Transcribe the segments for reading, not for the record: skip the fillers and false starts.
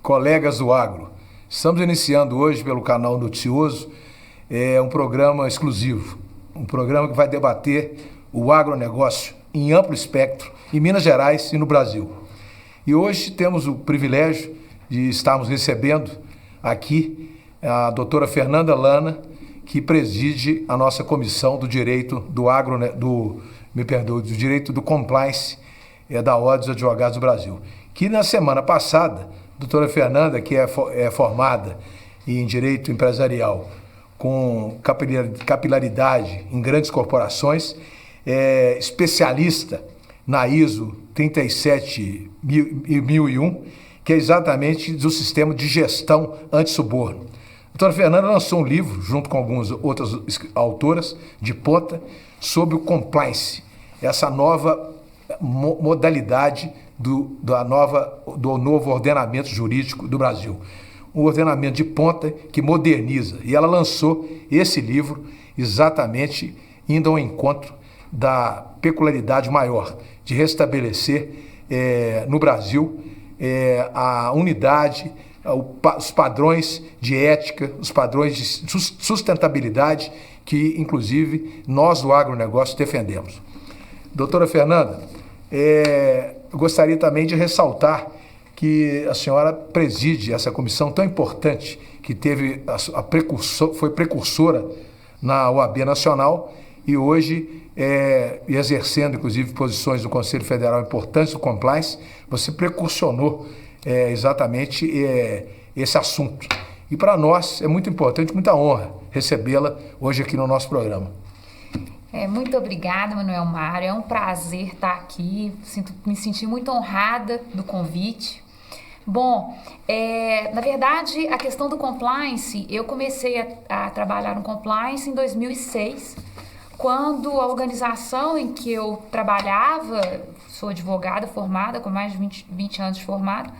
colegas do agro. Estamos iniciando hoje pelo canal Noticioso um programa exclusivo, um programa que vai debater o agronegócio em amplo espectro em Minas Gerais e no Brasil. E hoje temos o privilégio de estarmos recebendo aqui a doutora Fernanda Lana, que preside a nossa comissão do direito do do direito do compliance da Ordem dos Advogados do Brasil. Que na semana passada, a doutora Fernanda, que é formada em direito empresarial com capilaridade em grandes corporações, é especialista na ISO 37001, que é exatamente do sistema de gestão antissuborno. A doutora Fernanda lançou um livro, junto com algumas outras autoras de ponta, sobre o compliance, essa nova modalidade do novo ordenamento jurídico do Brasil. Um ordenamento de ponta que moderniza. E ela lançou esse livro exatamente indo ao encontro da peculiaridade maior de restabelecer no Brasil a unidade, os padrões de ética, os padrões de sustentabilidade que, inclusive, nós do agronegócio defendemos. Doutora Fernanda, eu gostaria também de ressaltar que a senhora preside essa comissão tão importante que foi precursora na OAB Nacional e hoje, exercendo, inclusive, posições do Conselho Federal importantes do compliance, você precursionou exatamente esse assunto. E para nós é muito importante, muita honra recebê-la hoje aqui no nosso programa. Muito obrigada, Manuel Mário. É um prazer estar aqui. Me senti muito honrada do convite. Bom, na verdade, a questão do compliance, eu comecei a trabalhar no compliance em 2006, quando a organização em que eu trabalhava, sou advogada formada, com mais de 20 anos de formado,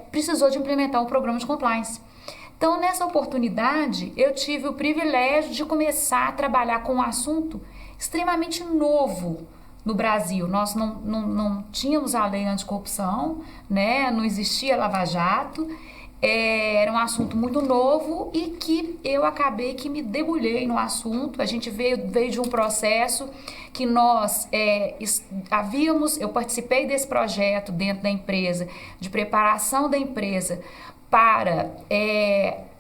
precisou de implementar um programa de compliance. Então, nessa oportunidade, eu tive o privilégio de começar a trabalhar com um assunto extremamente novo no Brasil. Nós não tínhamos a lei anticorrupção, né? Não existia Lava Jato, era um assunto muito novo e que eu acabei que me debulhei no assunto. A gente veio de um processo que nós eu participei desse projeto dentro da empresa, de preparação da empresa para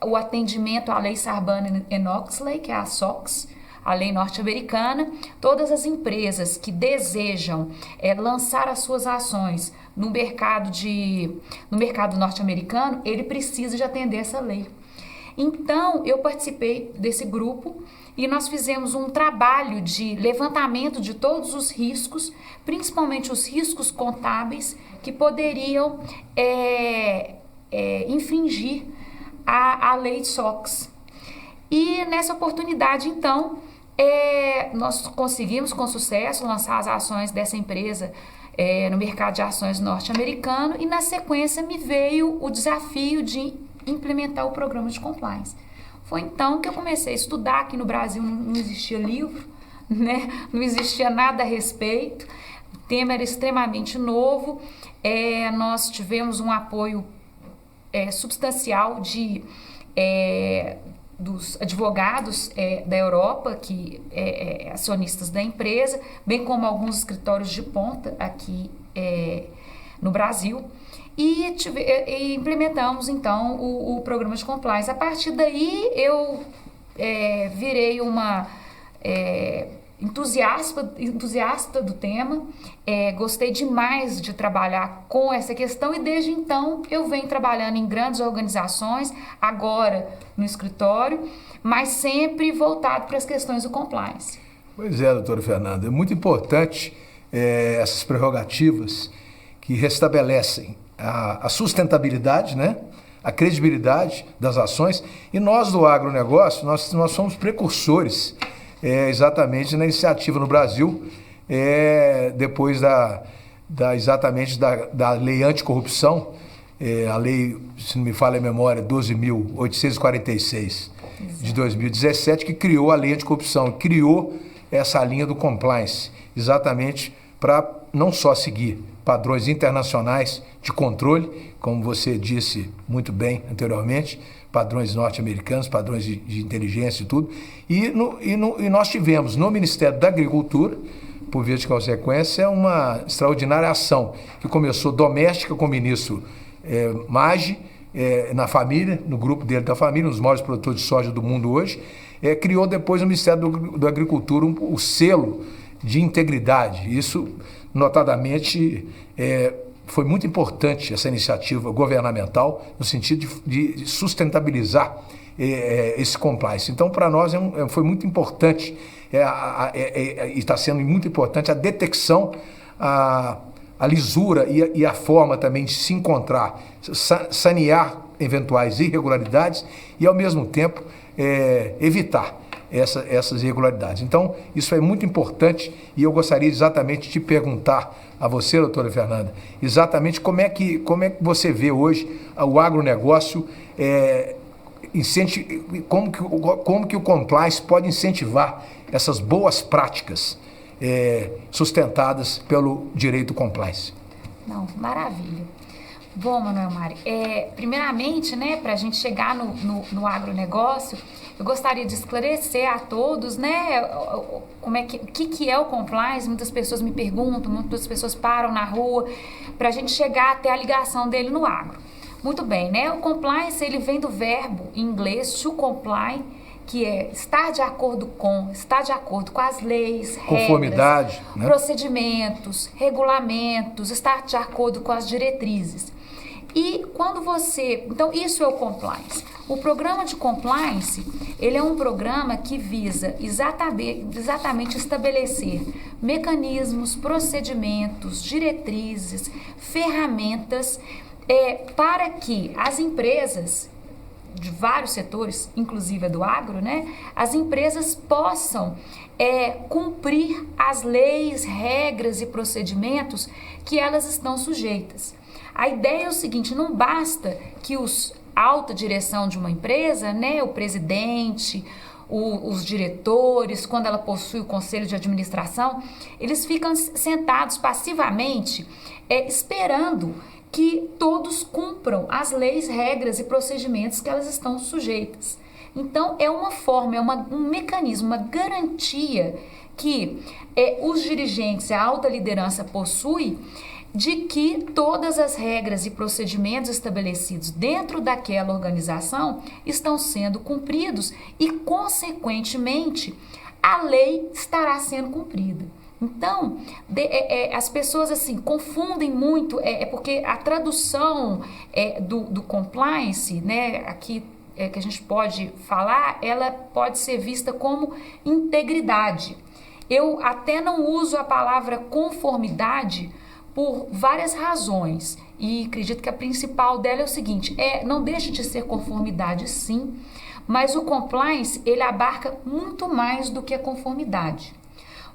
o atendimento à lei Sarbanes-Oxley, que é a SOX, a lei norte-americana. Todas as empresas que desejam lançar as suas ações no mercado norte-americano, ele precisa de atender essa lei. Então, eu participei desse grupo e nós fizemos um trabalho de levantamento de todos os riscos, principalmente os riscos contábeis que poderiam infringir a lei de SOX. E nessa oportunidade, então, nós conseguimos com sucesso lançar as ações dessa empresa no mercado de ações norte-americano e na sequência me veio o desafio de implementar o programa de compliance. Foi então que eu comecei a estudar. Aqui no Brasil não existia livro, né? Não existia nada a respeito, o tema era extremamente novo, nós tivemos um apoio substancial dos advogados da Europa, que acionistas da empresa, bem como alguns escritórios de ponta aqui no Brasil, e implementamos então o programa de compliance. A partir daí eu virei uma entusiasta do tema, gostei demais de trabalhar com essa questão e desde então eu venho trabalhando em grandes organizações, agora no escritório, mas sempre voltado para as questões do compliance. Pois é, doutora Fernanda, é muito importante essas prerrogativas que restabelecem a sustentabilidade, né? A credibilidade das ações, e nós do agronegócio, nós somos precursores exatamente na iniciativa no Brasil, depois exatamente da lei anticorrupção, a lei, se não me falha a memória, 12.846 de 2017, que criou a lei anticorrupção, criou essa linha do compliance, exatamente para não só seguir padrões internacionais de controle, como você disse muito bem anteriormente, padrões norte-americanos, padrões de inteligência e tudo, e nós tivemos no Ministério da Agricultura, por via de consequência, uma extraordinária ação que começou doméstica com o ministro Maggi, na família, no grupo dele da família, um dos maiores produtores de soja do mundo hoje, criou depois no Ministério da Agricultura o selo de integridade. Isso, notadamente, foi muito importante essa iniciativa governamental no sentido de sustentabilizar esse compliance. Então, para nós, foi muito importante, e está sendo muito importante a detecção, a lisura e a forma também de se encontrar, sanear eventuais irregularidades e, ao mesmo tempo, evitar essas irregularidades. Então, isso é muito importante e eu gostaria exatamente de te perguntar a você, doutora Fernanda, exatamente como é que você vê hoje o agronegócio, como que o compliance pode incentivar essas boas práticas sustentadas pelo direito compliance. Não, maravilha. Bom, Manuel Mari, primeiramente, né, para a gente chegar no agronegócio, eu gostaria de esclarecer a todos, né, o que é o compliance. Muitas pessoas me perguntam, muitas pessoas param na rua, para a gente chegar até a ligação dele no agro. Muito bem, né, o compliance, ele vem do verbo em inglês to comply, que é estar de acordo com as leis, conformidade, regras, né? Procedimentos, regulamentos, estar de acordo com as diretrizes. E quando então isso é o compliance. O programa de compliance, ele é um programa que visa exatamente estabelecer mecanismos, procedimentos, diretrizes, ferramentas para que as empresas de vários setores, inclusive a do agro, né, as empresas possam cumprir as leis, regras e procedimentos que elas estão sujeitas. A ideia é o seguinte: não basta que a alta direção de uma empresa, né, o presidente, os diretores, quando ela possui o conselho de administração, eles ficam sentados passivamente esperando que todos cumpram as leis, regras e procedimentos que elas estão sujeitas. Então, é uma forma, um mecanismo, uma garantia que os dirigentes, a alta liderança possui, de que todas as regras e procedimentos estabelecidos dentro daquela organização estão sendo cumpridos e, consequentemente, a lei estará sendo cumprida. Então, as pessoas assim confundem muito, porque a tradução do compliance, né, aqui que a gente pode falar, ela pode ser vista como integridade. Eu até não uso a palavra conformidade por várias razões, e acredito que a principal dela é o seguinte: não deixa de ser conformidade, sim, mas o compliance, ele abarca muito mais do que a conformidade.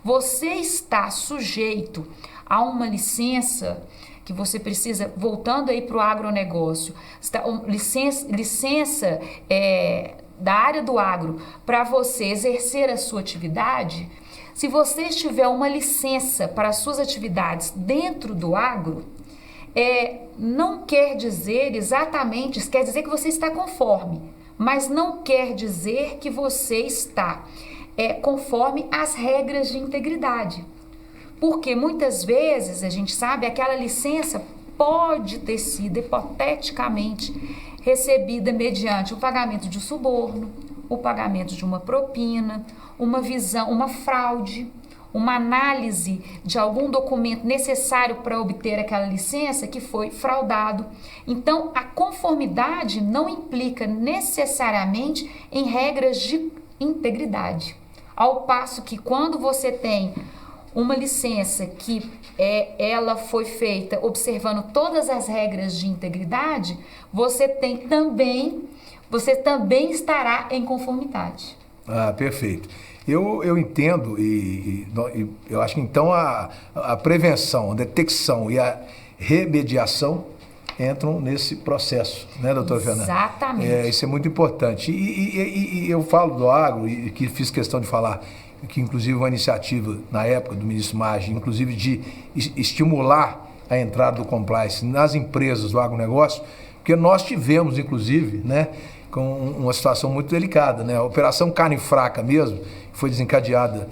Você está sujeito a uma licença que você precisa, voltando aí para o agronegócio, licença da área do agro para você exercer a sua atividade. Se você tiver uma licença para as suas atividades dentro do agro, não quer dizer exatamente, quer dizer que você está conforme, mas não quer dizer que você está conforme as regras de integridade. Porque muitas vezes, a gente sabe, aquela licença pode ter sido hipoteticamente recebida mediante o pagamento de um suborno, o pagamento de uma propina, uma fraude, uma análise de algum documento necessário para obter aquela licença que foi fraudado. Então, a conformidade não implica necessariamente em regras de integridade. Ao passo que quando você tem uma licença que ela foi feita observando todas as regras de integridade, você também estará em conformidade. Ah, perfeito. Eu entendo e eu acho que então a prevenção, a detecção e a remediação entram nesse processo, né, doutora Fernanda? Exatamente. Isso é muito importante. E eu falo do agro, e que fiz questão de falar que inclusive uma iniciativa na época do ministro Maggi, inclusive de estimular a entrada do compliance nas empresas do agronegócio, porque nós tivemos, inclusive, né, com uma situação muito delicada, né? A Operação Carne Fraca mesmo, que foi desencadeada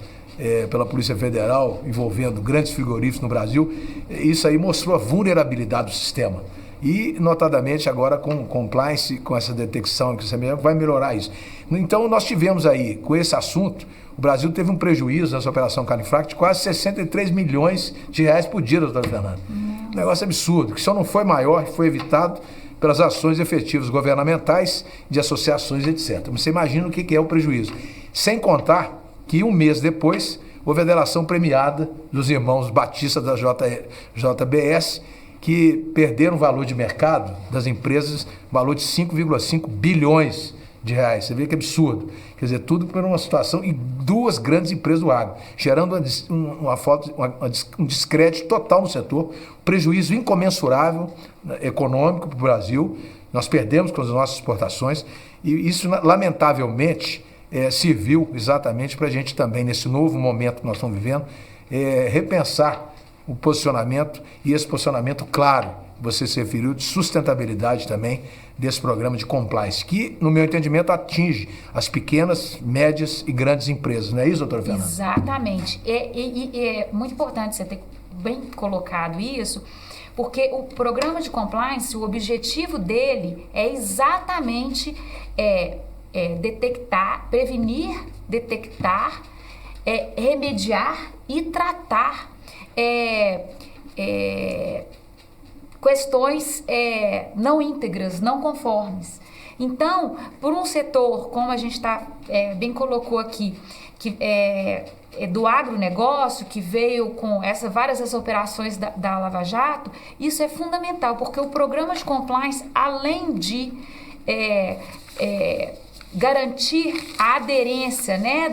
pela Polícia Federal, envolvendo grandes frigoríficos no Brasil, isso aí mostrou a vulnerabilidade do sistema. E, notadamente, agora com compliance, com essa detecção, vai melhorar isso. Então, nós tivemos aí, com esse assunto, o Brasil teve um prejuízo nessa Operação Carne Fraca de quase 63 milhões de reais por dia, doutora Fernanda. Um negócio absurdo, que só não foi maior, foi evitado pelas ações efetivas governamentais, de associações, etc. Mas você imagina o que é o prejuízo. Sem contar que um mês depois houve a delação premiada dos irmãos Batista da JBS, que perderam o valor de mercado das empresas, valor de 5,5 bilhões de reais. Você vê que absurdo. Quer dizer, tudo por uma situação e duas grandes empresas do agro, gerando um descrédito total no setor, prejuízo incomensurável econômico para o Brasil. Nós perdemos com as nossas exportações e isso, lamentavelmente, serviu exatamente para a gente também, nesse novo momento que nós estamos vivendo, repensar o posicionamento, e esse posicionamento claro, você se referiu, de sustentabilidade também desse programa de compliance, que, no meu entendimento, atinge as pequenas, médias e grandes empresas. Não é isso, doutora Fernanda? Exatamente. É muito importante você ter bem colocado isso, porque o programa de compliance, o objetivo dele é exatamente detectar, prevenir, detectar, remediar e tratar questões não íntegras, não conformes. Então, por um setor, como a gente bem colocou aqui, que do agronegócio, que veio com várias operações da Lava Jato, isso é fundamental, porque o programa de compliance, além de garantir a aderência, né,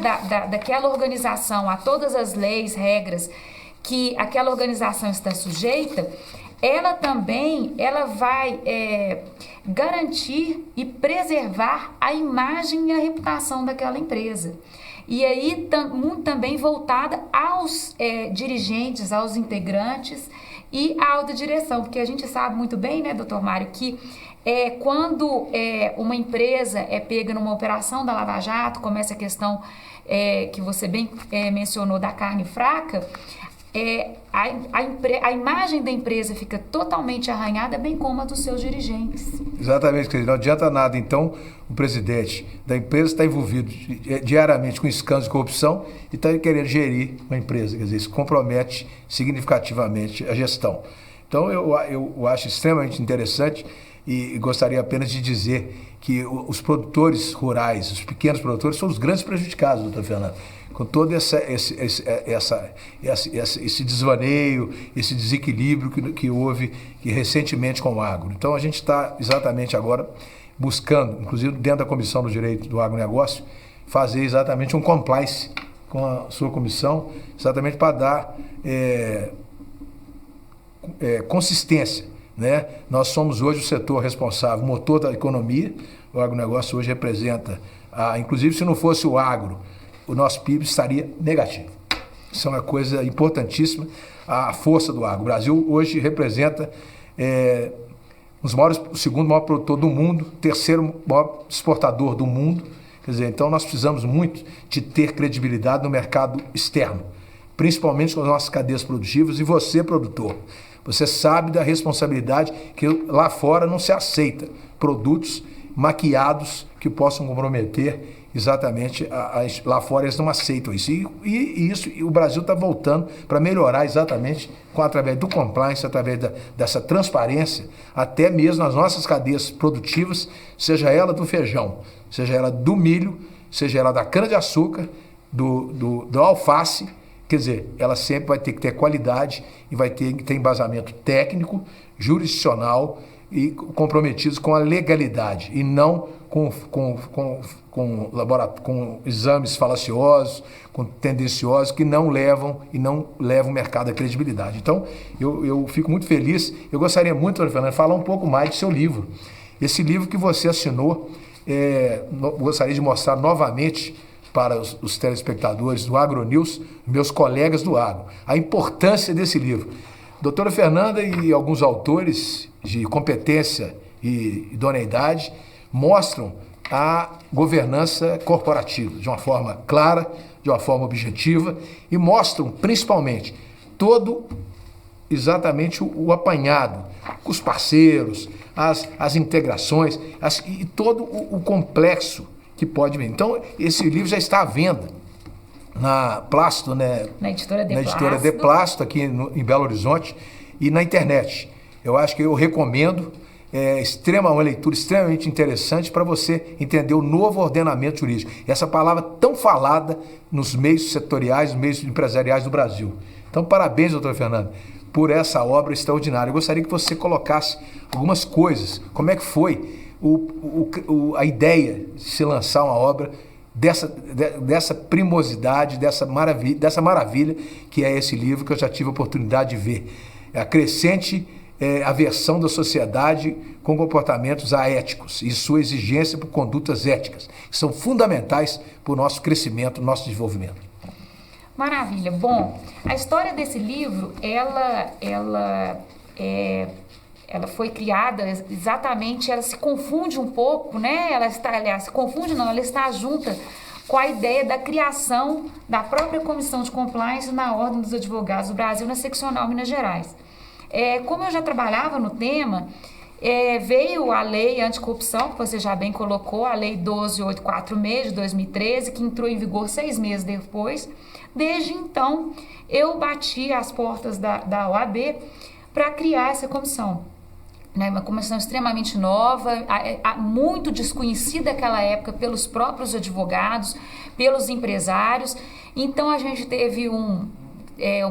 daquela organização a todas as leis, regras que aquela organização está sujeita, ela também vai garantir e preservar a imagem e a reputação daquela empresa. E aí muito também voltada aos dirigentes, aos integrantes e à alta direção, porque a gente sabe muito bem, né, doutor Mário, que quando uma empresa é pega numa operação da Lava Jato, como essa questão que você bem mencionou da carne fraca, a imagem da empresa fica totalmente arranhada, bem como a dos seus dirigentes. Exatamente, não adianta nada, então, o presidente da empresa está envolvido diariamente com escândalos de corrupção e está querendo gerir uma empresa, quer dizer, isso compromete significativamente a gestão. Então, eu acho extremamente interessante e gostaria apenas de dizer que os produtores rurais, os pequenos produtores, são os grandes prejudicados, doutor Fernando, com todo esse desvaneio, esse desequilíbrio que houve recentemente com o agro. Então, a gente está exatamente agora buscando, inclusive dentro da Comissão do Direito do Agronegócio, fazer exatamente um compliance com a sua comissão, exatamente para dar consistência, né? Nós somos hoje o setor responsável, motor da economia. O agronegócio hoje representa, inclusive se não fosse o agro, o nosso PIB estaria negativo. Isso é uma coisa importantíssima, a força do agro. O Brasil hoje representa o segundo maior produtor do mundo, terceiro maior exportador do mundo. Quer dizer, então nós precisamos muito de ter credibilidade no mercado externo, principalmente com as nossas cadeias produtivas. E você, produtor, você sabe da responsabilidade que lá fora não se aceita produtos maquiados que possam comprometer exatamente lá fora. Eles não aceitam isso. E o Brasil está voltando para melhorar exatamente através do compliance, através dessa transparência, até mesmo nas nossas cadeias produtivas, seja ela do feijão, seja ela do milho, seja ela da cana-de-açúcar, do alface. Quer dizer, ela sempre vai ter que ter qualidade e vai ter que ter embasamento técnico, jurisdicional e comprometidos com a legalidade e não com exames falaciosos, com tendenciosos que não levam o mercado à credibilidade. Então, eu fico muito feliz. Eu gostaria muito, doutor Fernando, de falar um pouco mais do seu livro. Esse livro que você assinou, gostaria de mostrar novamente para os telespectadores do AgroNews, meus colegas do agro, a importância desse livro. Doutora Fernanda e alguns autores de competência e idoneidade mostram a governança corporativa de uma forma clara, de uma forma objetiva, e mostram principalmente exatamente o apanhado, os parceiros, as integrações e todo o complexo que pode vir. Então, esse livro já está à venda na Plácido, né? Na editora De Plácido, aqui em Belo Horizonte, e na internet. Eu acho que eu recomendo, uma leitura extremamente interessante para você entender o novo ordenamento jurídico. Essa palavra tão falada nos meios setoriais, nos meios empresariais do Brasil. Então, parabéns, doutora Fernanda, por essa obra extraordinária. Eu gostaria que você colocasse algumas coisas. Como é que foi a ideia de se lançar uma obra dessa primosidade, dessa maravilha que é esse livro, que eu já tive a oportunidade de ver. A crescente aversão da sociedade com comportamentos aéticos e sua exigência por condutas éticas, que são fundamentais para o nosso crescimento, nosso desenvolvimento. Maravilha. Bom, a história desse livro, ela foi criada exatamente, ela se confunde um pouco, né? Ela está junta com a ideia da criação da própria Comissão de Compliance na Ordem dos Advogados do Brasil, na Seccional Minas Gerais. Como eu já trabalhava no tema, veio a lei anticorrupção, que você já bem colocou, a lei 12.846 de 2013, que entrou em vigor 6 meses depois. Desde então, eu bati as portas da OAB para criar essa comissão. Uma comissão extremamente nova, muito desconhecida naquela época pelos próprios advogados, pelos empresários. Então, a gente teve um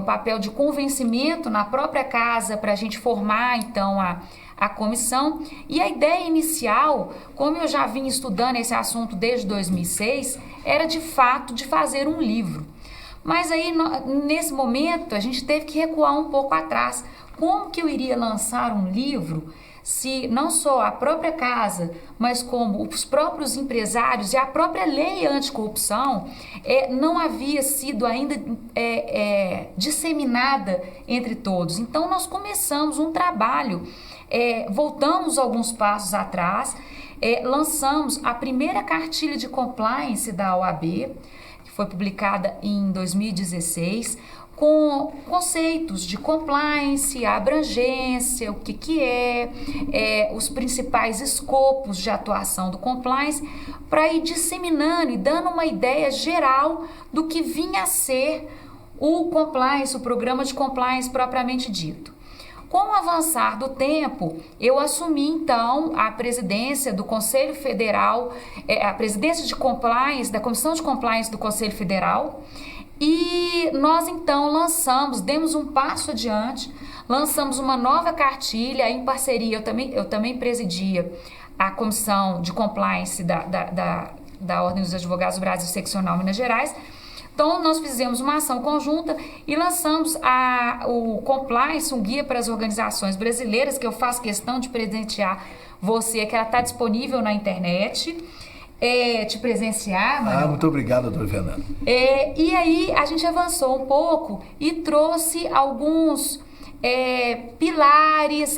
papel de convencimento na própria casa para a gente formar, então, a comissão. E a ideia inicial, como eu já vim estudando esse assunto desde 2006, era de fato de fazer um livro. Mas aí, nesse momento, a gente teve que recuar um pouco atrás. Como que eu iria lançar um livro se não só a própria casa, mas como os próprios empresários e a própria lei anticorrupção não havia sido ainda disseminada entre todos? Então, nós começamos um trabalho, voltamos alguns passos atrás, lançamos a primeira cartilha de compliance da OAB, que foi publicada em 2016, com conceitos de compliance, a abrangência, o que os principais escopos de atuação do compliance, para ir disseminando e dando uma ideia geral do que vinha a ser o compliance, o programa de compliance propriamente dito. Com o avançar do tempo, eu assumi então a presidência do Conselho Federal, a presidência de compliance, da Comissão de Compliance do Conselho Federal. E nós então demos um passo adiante, lançamos uma nova cartilha em parceria, eu também presidia a Comissão de Compliance da Ordem dos Advogados do Brasil Seccional Minas Gerais. Então, nós fizemos uma ação conjunta e lançamos o Compliance, um guia para as organizações brasileiras, que eu faço questão de presentear você, que ela está disponível na internet. Te presenciar, Manuel. Muito obrigado, doutora Fernanda. E aí a gente avançou um pouco e trouxe alguns pilares,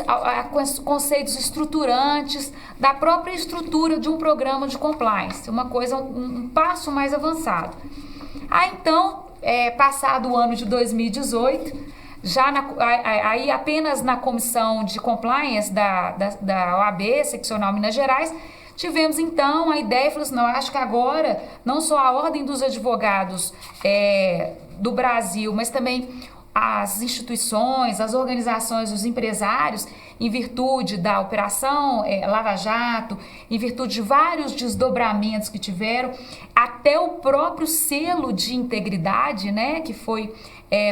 conceitos estruturantes da própria estrutura de um programa de compliance, um passo mais avançado. Então, passado o ano de 2018, aí apenas na comissão de compliance da OAB, Seccional Minas Gerais, tivemos então a ideia e falou assim, não, acho que agora não só a Ordem dos Advogados do Brasil, mas também as instituições, as organizações, os empresários, em virtude da Operação Lava Jato, em virtude de vários desdobramentos que tiveram, até o próprio selo de integridade, né, que foi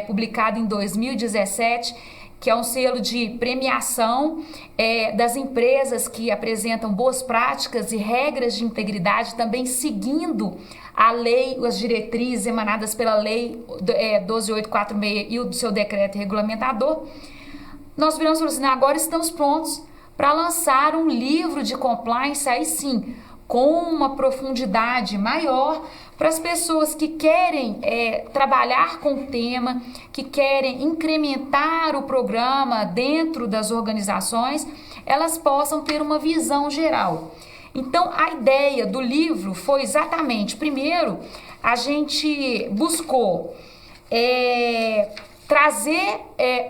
publicado em 2017, que é um selo de premiação das empresas que apresentam boas práticas e regras de integridade, também seguindo a lei, as diretrizes emanadas pela lei 12.846 e o seu decreto regulamentador. Nós viramos e falamos assim, agora estamos prontos para lançar um livro de compliance, aí sim, com uma profundidade maior, para as pessoas que querem trabalhar com o tema, que querem incrementar o programa dentro das organizações, elas possam ter uma visão geral. Então, a ideia do livro foi exatamente, primeiro, a gente buscou trazer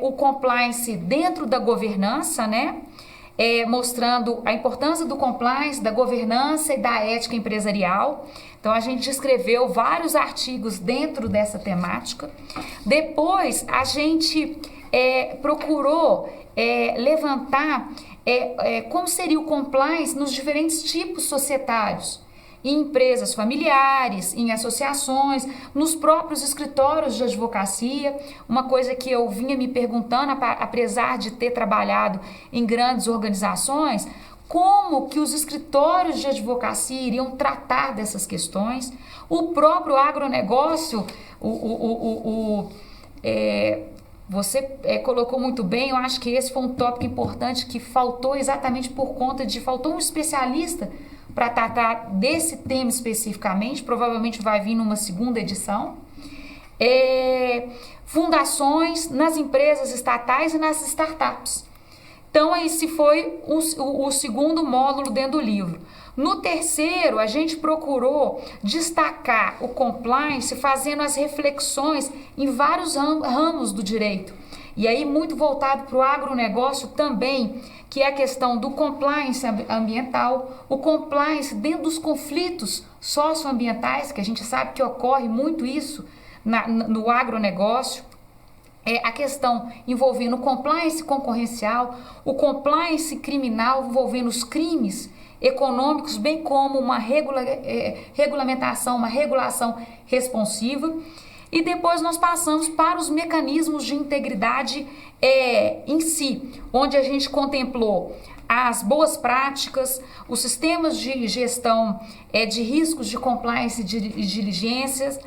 o compliance dentro da governança, né? Mostrando a importância do compliance, da governança e da ética empresarial. Então, a gente escreveu vários artigos dentro dessa temática. Depois, a gente procurou levantar como seria o compliance nos diferentes tipos societários, em empresas familiares, em associações, nos próprios escritórios de advocacia. Uma coisa que eu vinha me perguntando, apesar de ter trabalhado em grandes organizações, como que os escritórios de advocacia iriam tratar dessas questões. O próprio agronegócio, você colocou muito bem, eu acho que esse foi um tópico importante que faltou exatamente por conta de faltou um especialista para tratar desse tema especificamente, provavelmente vai vir numa segunda edição. Fundações nas empresas estatais e nas startups. Então, esse foi o segundo módulo dentro do livro. No terceiro, a gente procurou destacar o compliance fazendo as reflexões em vários ramos do direito. E aí, muito voltado para o agronegócio também, que é a questão do compliance ambiental, o compliance dentro dos conflitos socioambientais, que a gente sabe que ocorre muito isso no agronegócio. A questão envolvendo o compliance concorrencial, o compliance criminal envolvendo os crimes econômicos, bem como uma regulamentação, uma regulação responsiva. E depois nós passamos para os mecanismos de integridade em si, onde a gente contemplou as boas práticas, os sistemas de gestão de riscos de compliance e de diligências,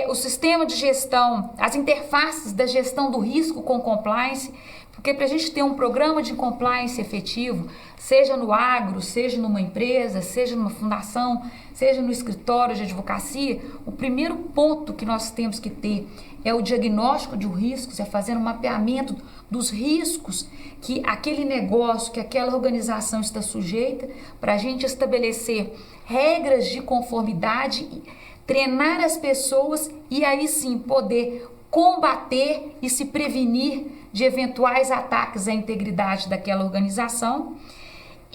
o sistema de gestão, as interfaces da gestão do risco com compliance, porque para a gente ter um programa de compliance efetivo, seja no agro, seja numa empresa, seja numa fundação, seja no escritório de advocacia, o primeiro ponto que nós temos que ter é o diagnóstico de riscos, é fazer um mapeamento dos riscos que aquele negócio, que aquela organização está sujeita, para a gente estabelecer regras de conformidade, treinar as pessoas e aí sim poder combater e se prevenir de eventuais ataques à integridade daquela organização.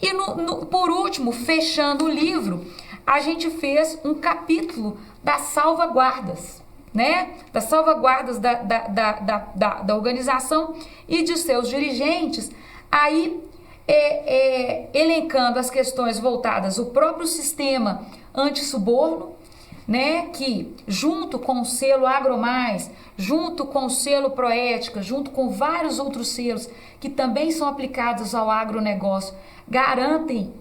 E por último, fechando o livro, a gente fez um capítulo das salvaguardas, né? Das salvaguardas da organização e de seus dirigentes, aí elencando as questões voltadas ao próprio sistema antissuborno, né, que junto com o selo AgroMais, junto com o selo Proética, junto com vários outros selos que também são aplicados ao agronegócio, garantem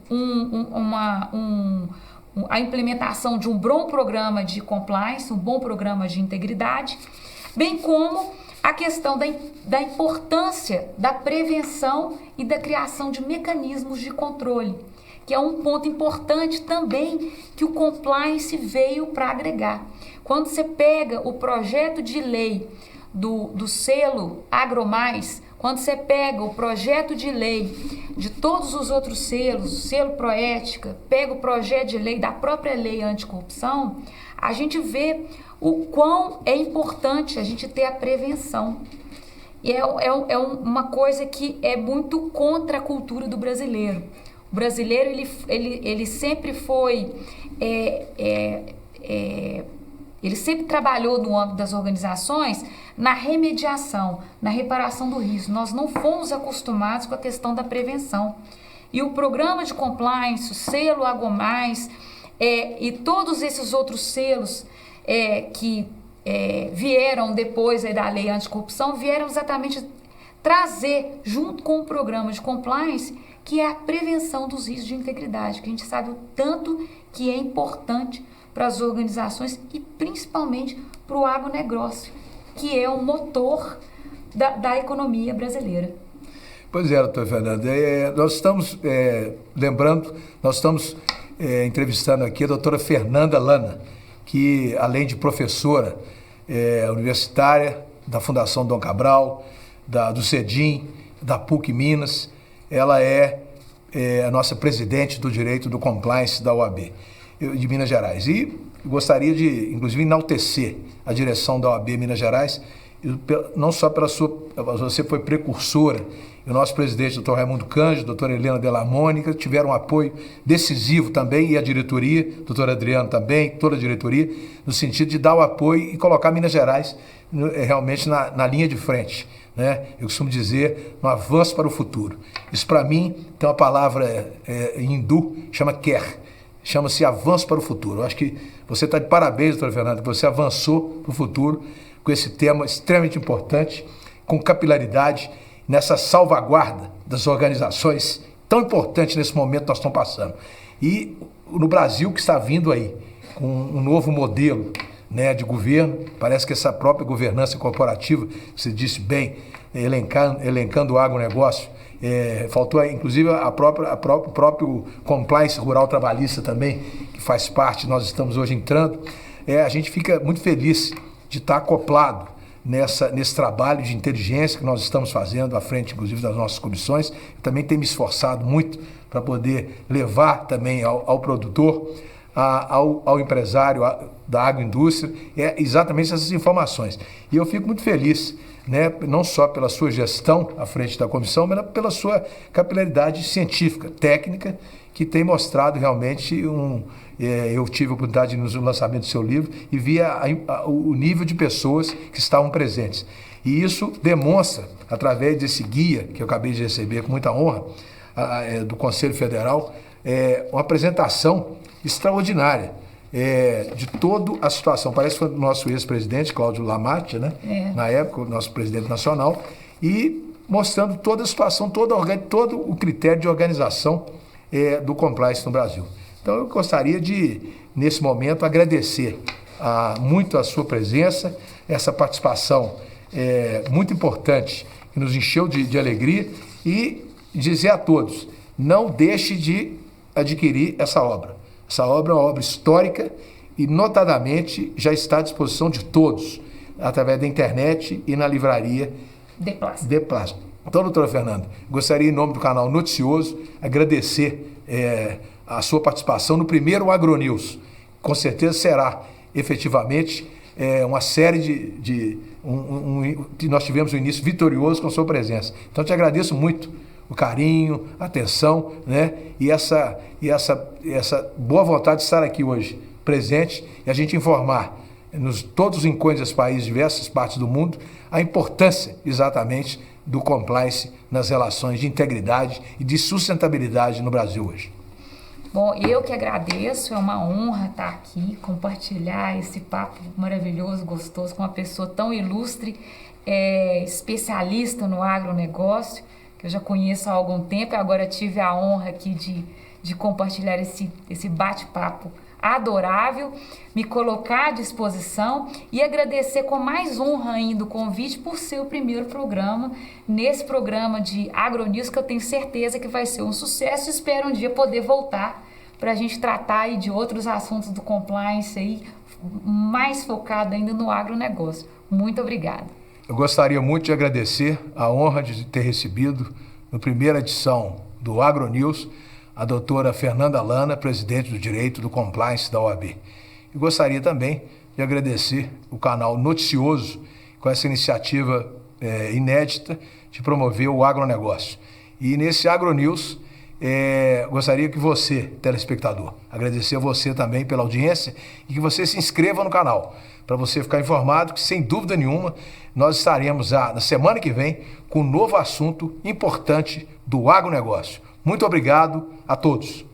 a implementação de um bom programa de compliance, um bom programa de integridade, bem como a questão da importância da prevenção e da criação de mecanismos de controle, que é um ponto importante também que o compliance veio para agregar. Quando você pega o projeto de lei do selo AgroMais, quando você pega o projeto de lei de todos os outros selos, o selo Proética, pega o projeto de lei da própria lei anticorrupção, a gente vê o quão é importante a gente ter a prevenção. E é uma coisa que é muito contra a cultura do brasileiro. O brasileiro, ele sempre foi, ele sempre trabalhou no âmbito das organizações na remediação, na reparação do risco. Nós não fomos acostumados com a questão da prevenção. E o programa de compliance, o selo AgroMais e todos esses outros selos que vieram depois da lei anticorrupção, vieram exatamente trazer, junto com o programa de compliance, que é a prevenção dos riscos de integridade, que a gente sabe o tanto que é importante para as organizações e principalmente para o agronegócio, que é o motor da economia brasileira. Pois é, doutora Fernanda, nós estamos lembrando, nós estamos entrevistando aqui a doutora Fernanda Lana, que, além de professora universitária da Fundação Dom Cabral, do CEDIM, da PUC Minas, ela é a nossa presidente do Direito do Compliance da OAB de Minas Gerais. E gostaria de, inclusive, enaltecer a direção da OAB Minas Gerais, não só pela você foi precursora, e o nosso presidente, doutor Raimundo Cândido, doutora Helena Della Mônica, tiveram um apoio decisivo também, e a diretoria, doutor Adriano também, toda a diretoria, no sentido de dar o apoio e colocar Minas Gerais realmente na linha de frente, né? Eu costumo dizer, um avanço para o futuro. Isso, para mim, tem uma palavra em hindu, chama-se avanço para o futuro. Eu acho que você está de parabéns, doutora Fernanda, que você avançou para o futuro com esse tema extremamente importante, com capilaridade, nessa salvaguarda das organizações tão importante nesse momento que nós estamos passando. E no Brasil, que está vindo aí, com um novo modelo, né, de governo, parece que essa própria governança corporativa, você disse bem, elencando o agronegócio, faltou inclusive o próprio compliance rural trabalhista também, que faz parte, nós estamos hoje entrando. A gente fica muito feliz de estar acoplado nesse trabalho de inteligência que nós estamos fazendo à frente, inclusive, das nossas comissões. Eu também tenho me esforçado muito para poder levar também ao produtor, ao empresário da agroindústria, exatamente essas informações. E eu fico muito feliz, né, não só pela sua gestão à frente da comissão, mas pela sua capilaridade científica, técnica, que tem mostrado realmente eu tive a oportunidade no lançamento do seu livro e vi o nível de pessoas que estavam presentes. E isso demonstra, através desse guia que eu acabei de receber com muita honra, do Conselho Federal, uma apresentação extraordinária de toda a situação. Parece que foi o nosso ex-presidente, Cláudio Lamatti, né? Na época, o nosso presidente nacional, e mostrando toda a situação, todo o critério de organização do compliance no Brasil. Então, eu gostaria de, nesse momento, agradecer muito a sua presença, essa participação muito importante, que nos encheu de alegria, e dizer a todos, não deixe de adquirir essa obra. Essa obra é uma obra histórica e, notadamente, já está à disposição de todos, através da internet e na livraria De Plástico. Então, doutora Fernanda, gostaria, em nome do canal Noticioso, agradecer a sua participação no primeiro AgroNews. Com certeza será, efetivamente, uma série que nós tivemos um início vitorioso com a sua presença. Então, te agradeço muito o carinho, a atenção, né? E essa boa vontade de estar aqui hoje, presente, e a gente informar todos os rincões desse país, diversas partes do mundo, a importância exatamente do compliance nas relações de integridade e de sustentabilidade no Brasil hoje. Bom, eu que agradeço, é uma honra estar aqui, compartilhar esse papo maravilhoso, gostoso, com uma pessoa tão ilustre, especialista no agronegócio, que eu já conheço há algum tempo, e agora tive a honra aqui de compartilhar esse bate-papo adorável, me colocar à disposição e agradecer com mais honra ainda o convite por ser o primeiro programa, nesse programa de AgroNews, que eu tenho certeza que vai ser um sucesso. Espero um dia poder voltar para a gente tratar aí de outros assuntos do compliance aí, mais focado ainda no agronegócio. Muito obrigada. Eu gostaria muito de agradecer a honra de ter recebido, na primeira edição do AgroNews, a doutora Fernanda Lana, presidente do Direito do Compliance da OAB. E gostaria também de agradecer o canal Noticioso, com essa iniciativa inédita de promover o agronegócio. E nesse AgroNews, gostaria que você, telespectador, agradecer a você também pela audiência e que você se inscreva no canal, para você ficar informado que, sem dúvida nenhuma, nós estaremos na semana que vem com um novo assunto importante do agronegócio. Muito obrigado a todos.